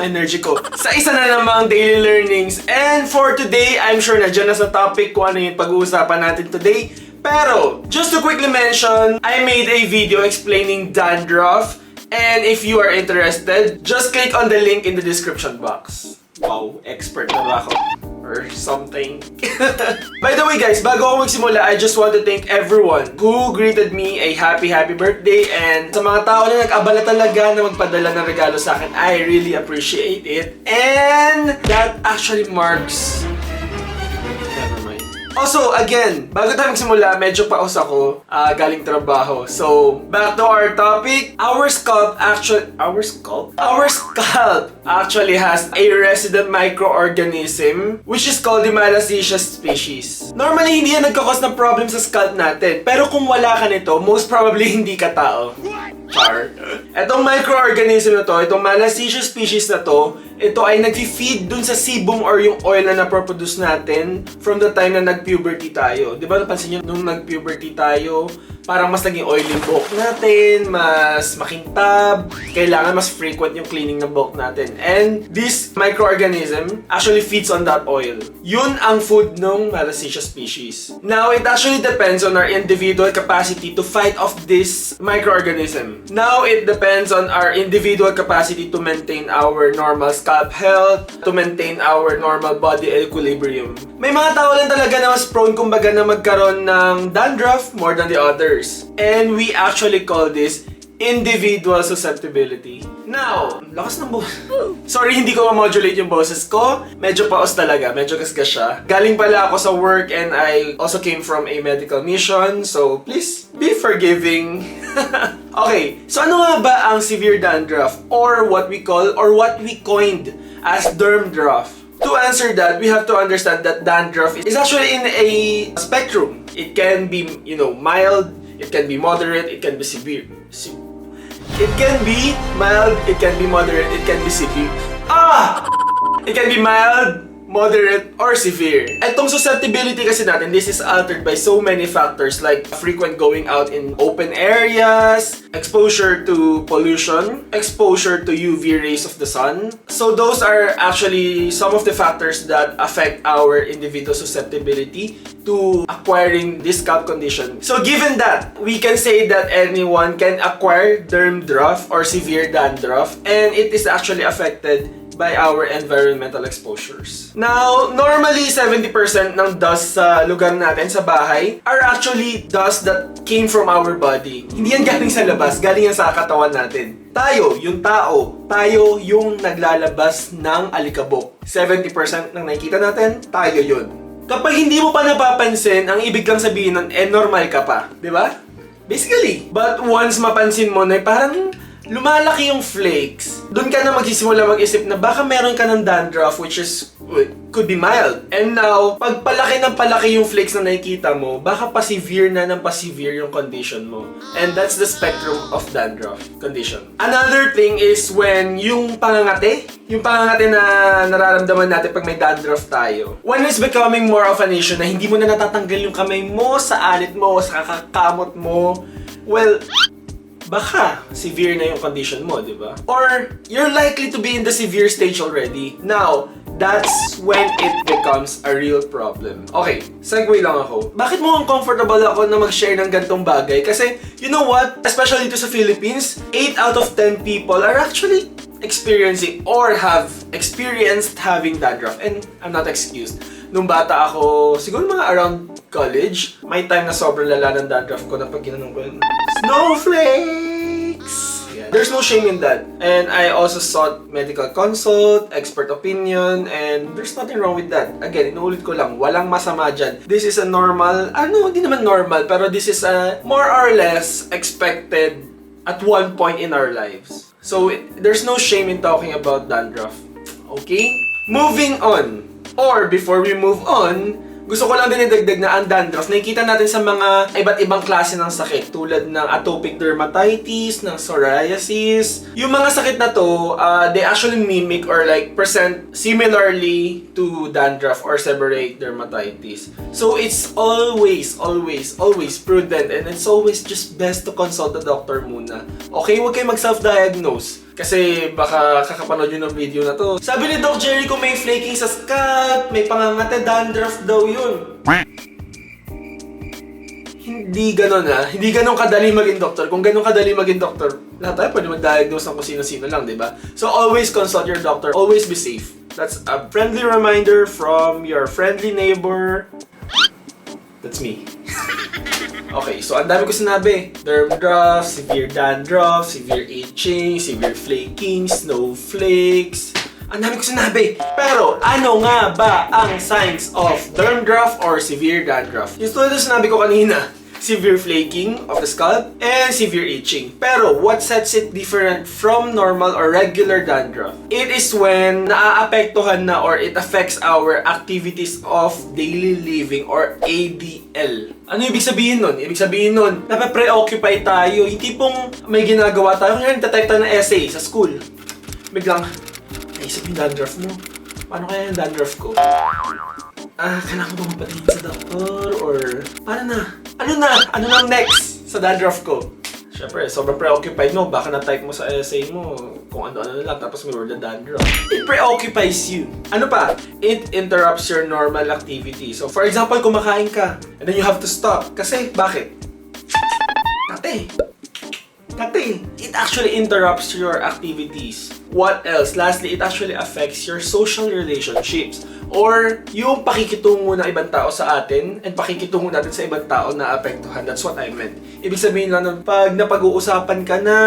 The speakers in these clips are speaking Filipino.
energy ko sa isa na namang daily learnings. And for today, I'm sure na dyan na sa topic kung ano yung pag-uusapan natin today. Pero, just to quickly mention, I made a video explaining dandruff. And if you are interested, just click on the link in the description box. Wow, expert na ba ako? Or something. By the way guys, bago ako magsimula, I just want to thank everyone who greeted me a happy birthday, and sa mga tao na nag-abala talaga na magpadala ng regalo sa akin, I really appreciate it. And that actually marks... Never mind. Also, again, bago tayo magsimula, medyo paus ako galing trabaho. So, back to our topic. Our scalp actually has a resident microorganism which is called the malassezia species. Normally, hindi yan nagkakos ng problem sa scalp natin. Pero kung wala ka nito, most probably hindi ka tao. Char. Etong microorganism na to, itong malassezia species na to, ito ay nag-feed dun sa sebum or yung oil na naproproduce natin from the time na nag-puberty tayo. Di ba napansin nyo, nung nag-puberty tayo, parang mas naging oily yung buhok natin, mas makintab, kailangan mas frequent yung cleaning ng buhok natin. And this microorganism actually feeds on that oil. Yun ang food ng malassezia species. Now, it actually depends on our individual capacity to fight off this microorganism. Now, it depends on our individual capacity to maintain our normal scalp health, to maintain our normal body equilibrium. May mga tao lang talaga na mas prone kumbaga na magkaroon ng dandruff more than the others. And we actually call this individual susceptibility. Now, lakas ng boses. Sorry, hindi ko ma-modulate yung boses ko. Medyo paos talaga, medyo gasgas siya. Galing pala ako sa work and I also came from a medical mission. So, please, be forgiving. Okay, so ano nga ba ang severe dandruff? Or what we call, or what we coined as dermdruff? To answer that, we have to understand that dandruff is actually in a spectrum. It can be, mild, it can be moderate, it can be severe. It can be mild, it can be moderate, it can be severe. It can be mild, moderate, or severe. Etong susceptibility kasi natin, this is altered by so many factors like frequent going out in open areas, exposure to pollution, exposure to UV rays of the sun. So those are actually some of the factors that affect our individual susceptibility to acquiring this scalp condition. So given that, we can say that anyone can acquire dermdruff or severe dandruff, and it is actually affected by our environmental exposures. Now, normally 70% ng dust sa lugar natin, sa bahay, are actually dust that came from our body. Hindi yan galing sa labas, galing yan sa katawan natin. Tayo, yung tao, tayo yung naglalabas ng alikabok. 70% ng nakikita natin, tayo yun. Kapag hindi mo pa napapansin, ang ibig kang sabihin nun, normal ka pa. Di ba? Basically. But once mapansin mo na parang lumalaki yung flakes, doon ka na magsisimula mag-isip na baka meron ka ng dandruff which is, could be mild. And now, pag palaki ng palaki yung flakes na nakikita mo, baka pa-severe na ng pa-severe yung condition mo. And that's the spectrum of dandruff condition. Another thing is when yung pangangate na nararamdaman natin pag may dandruff tayo. When it's becoming more of an issue na hindi mo na natatanggal yung kamay mo sa alit mo, sa kakakamot mo, well, baka severe na yung condition mo, di ba? Or you're likely to be in the severe stage already. Now, that's when it becomes a real problem. Okay, segue lang ako. Bakit mo uncomfortable ako na mag-share ng gantong bagay? Kasi, you know what? Especially dito sa Philippines, 8 out of 10 people are actually experiencing or have experienced having dandruff. And I'm not excused. Nung bata ako, siguro mga around college, may time na sobrang lala ng dandruff ko na pag ginanong ko yung snowflakes! Yeah. There's no shame in that. And I also sought medical consult, expert opinion, and there's nothing wrong with that. Again, inuulit ko lang, walang masama dyan. This is a normal, hindi naman normal, pero this is a more or less expected at one point in our lives. So, there's no shame in talking about dandruff. Okay? Moving on. Or, before we move on, gusto ko lang din idagdag na ang dandruff, nakikita natin sa mga iba't ibang klase ng sakit tulad ng atopic dermatitis, ng psoriasis. Yung mga sakit na to, they actually mimic or like present similarly to dandruff or seborrheic dermatitis. So it's always prudent and it's always just best to consult the doctor muna. Okay, huwag kayo mag-self-diagnose. Kasi baka kakapanood yun ng video na to. Sabi ni Doc Jerry kung may flaking sa scalp, may pangangate, dandruff daw yun. Hindi ganon Hindi ganon kadali maging doktor. Kung ganon kadali maging doktor, lahat tayo pwede mag-diagnose ng kung sino-sino lang, diba? So always consult your doctor. Always be safe. That's a friendly reminder from your friendly neighbor. That's me. Okay, so ang dami ko sinabi. Dandruff, severe dandruff, severe itching, severe flaking, snowflakes. Ang dami ko sinabi. Pero ano nga ba ang signs of dandruff or severe dandruff? Yung tulad na sinabi ko kanina, severe flaking of the scalp and severe itching. Pero what sets it different from normal or regular dandruff? It is when naaapektuhan na or it affects our activities of daily living or ADL. Ano ibig sabihin nun? Ibig sabihin nun, napapreoccupy tayo. Hindi pong may ginagawa tayo. Kaya nagtatype tayo ng essay sa school. Biglang, naisip yung dandruff mo. Paano kaya yung dandruff ko? Kailangan ko ba mapatingin sa doktor? Or, paano na? Ano nang next sa dandruff ko? Siyempre, sobrang preoccupied mo. Baka na-type mo sa essay mo kung ano-ano lang, tapos may word na dandruff. It preoccupies you. Ano pa? It interrupts your normal activity. So, for example, kumakain ka, and then you have to stop. Kasi, bakit? Kate, it actually interrupts your activities. What else? Lastly, it actually affects your social relationships or yung pakikitungo ng ibang tao sa atin and pakikitungo natin sa ibang tao na apektuhan. That's what I meant. Ibig sabihin lang nun, pag napag-uusapan ka na,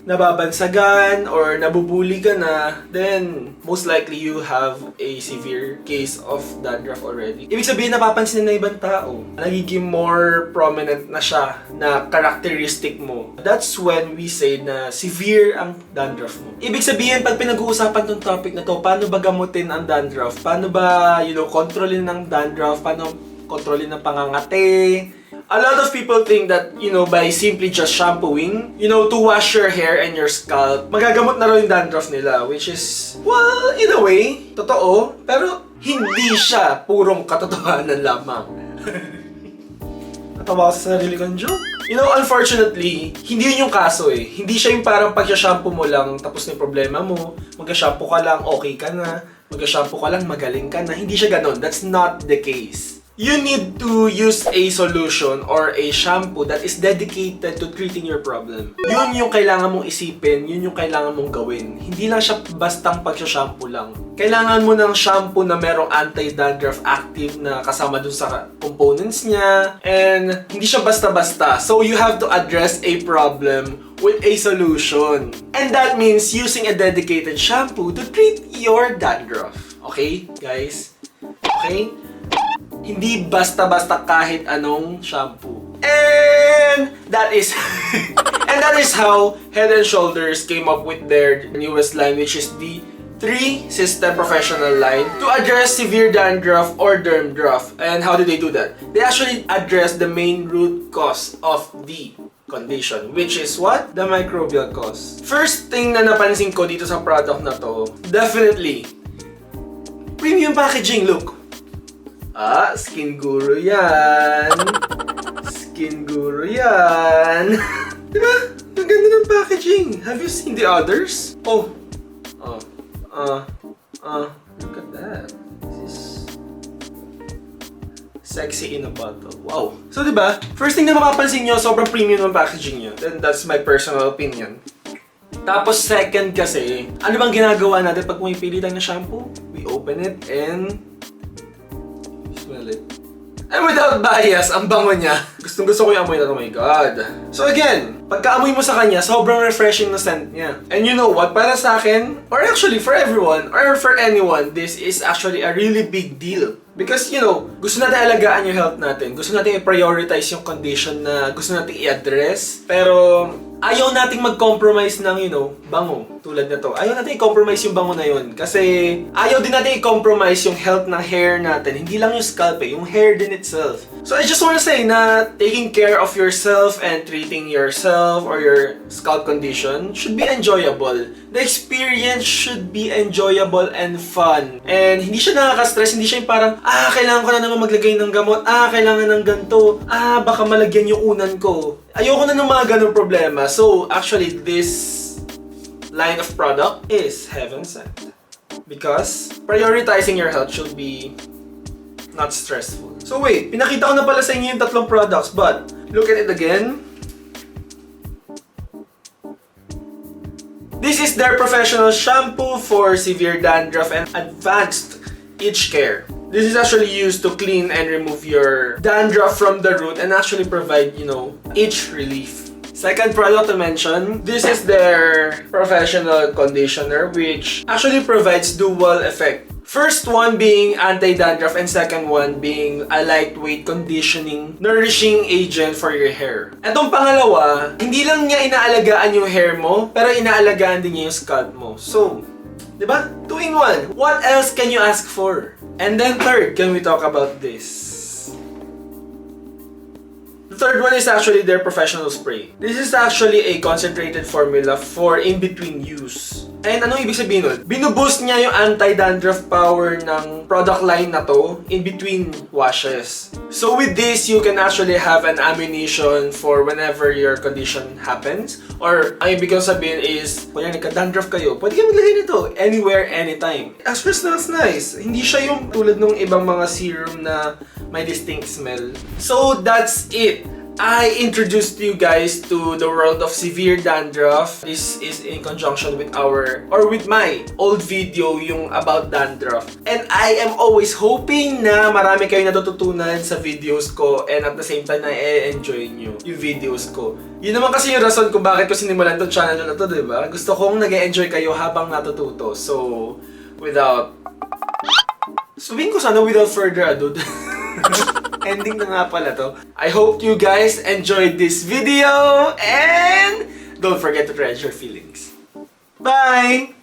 nababansagan, or nabubuli ka na, then most likely you have a severe case of dandruff already. Ibig sabihin, napapansin na ibang tao. Nagiging more prominent na siya na characteristic mo. That's when we say na severe ang dandruff mo. Ibig sabihin, pag pinag-uusapan tong topic na to, paano ba gamutin ang dandruff? Paano ba, kontrolin ng dandruff? Paano kontrolin ng pangangate? A lot of people think that, by simply just shampooing, to wash your hair and your scalp, magagamot na raw yung dandruff nila, which is, well, in a way, totoo, pero hindi siya purong katotohanan lamang. Natawa ko sa sarili kong joke. Unfortunately, hindi yun yung kaso eh. Hindi siya yung parang pag-shampoo mo lang, tapos na yung problema mo, mag-shampoo ka lang, okay ka na, mag-shampoo ka lang, magaling ka na. Hindi siya ganun. That's not the case. You need to use a solution or a shampoo that is dedicated to treating your problem. Yun yung kailangan mong isipin, yun yung kailangan mong gawin. Hindi lang siya bastang pag-shampoo lang. Kailangan mo ng shampoo na merong anti-dandruff active na kasama dun sa components niya. And hindi siya basta-basta. So you have to address a problem with a solution. And that means using a dedicated shampoo to treat your dandruff. Okay, guys? Okay? Hindi basta-basta kahit anong shampoo. And that is how Head and Shoulders came up with their newest line, which is the 3-system professional line to address severe dandruff or dermdruff. And how did they do that? They actually address the main root cause of the condition, which is what? The microbial cause. First thing na napansin ko dito sa product na to, definitely, premium packaging. Look. Skin Guru yan. Skin Guru yan. Diba? Ang ganda ng packaging. Have you seen the others? Look at that. This is sexy in a bottle. Wow. So diba, first thing na mapapansin nyo, sobrang premium ng packaging nyo. Then that's my personal opinion. Tapos second kasi, ano bang ginagawa natin pag pumipili tayo ng shampoo? We open it and smell it. And without bias, ang bango niya. Gusto ko yung amoy na, oh my god. So again, pagka-amoy mo sa kanya, sobrang refreshing na scent niya. And you know what? Para sa akin, or actually for everyone, or for anyone, this is actually a really big deal. Because, gusto natin alagaan yung health natin. Gusto natin i-prioritize yung condition na gusto natin i-address. Pero, ayaw nating mag-compromise ng, bango. Tulad na to. Ayaw natin i-compromise yung bango na yun. Kasi, ayaw din natin i-compromise yung health ng hair natin. Hindi lang yung scalp yung hair din itself. So, I just wanna say na taking care of yourself and treating yourself or your scalp condition should be enjoyable. The experience should be enjoyable and fun. And hindi siya nakaka-stress. Hindi siya yung parang, kailangan ko na naman maglagay ng gamot. Kailangan ng ganito. Baka malagyan yung unan ko. Ayoko na ng mga ganong problema. So, actually, this line of product is heaven sent. Because prioritizing your health should be not stressful. So wait, pinakita ko na pala sa inyo yung tatlong products, but look at it again. This is their professional shampoo for severe dandruff and advanced itch care. This is actually used to clean and remove your dandruff from the root and actually provide, itch relief. Second product to mention, this is their professional conditioner which actually provides dual effect. First one being anti-dandruff and second one being a lightweight conditioning, nourishing agent for your hair. Etong pangalawa, hindi lang niya inaalagaan yung hair mo, pero inaalagaan din niya yung scalp mo. So, diba? 2 in 1. What else can you ask for? And then third, can we talk about this? The third one is actually their professional spray. This is actually a concentrated formula for in-between use. And anong ibig sabihin nun? Binuboost niya yung anti-dandruff power ng product line na to in between washes. So with this, you can actually have an ammunition for whenever your condition happens. Or ang ibig kong sabihin is, kung nagka-dandruff kayo, pwede kayo maglagay nito anywhere, anytime. Actually, smells nice. Hindi siya yung tulad ng ibang mga serum na may distinct smell. So that's it. I introduced you guys to the world of severe dandruff. This is in conjunction with with my old video yung about dandruff. And I am always hoping na marami kayong natututunan sa videos ko and at the same time na-enjoy nyo yung videos ko. Yun naman kasi yung rason kung bakit ko sinimulan tong channel na to, diba? Gusto kong nag-enjoy kayo habang natututo. So, sabihin ko sana without further ado. Ending na nga pala to. I hope you guys enjoyed this video and don't forget to treasure your feelings. Bye!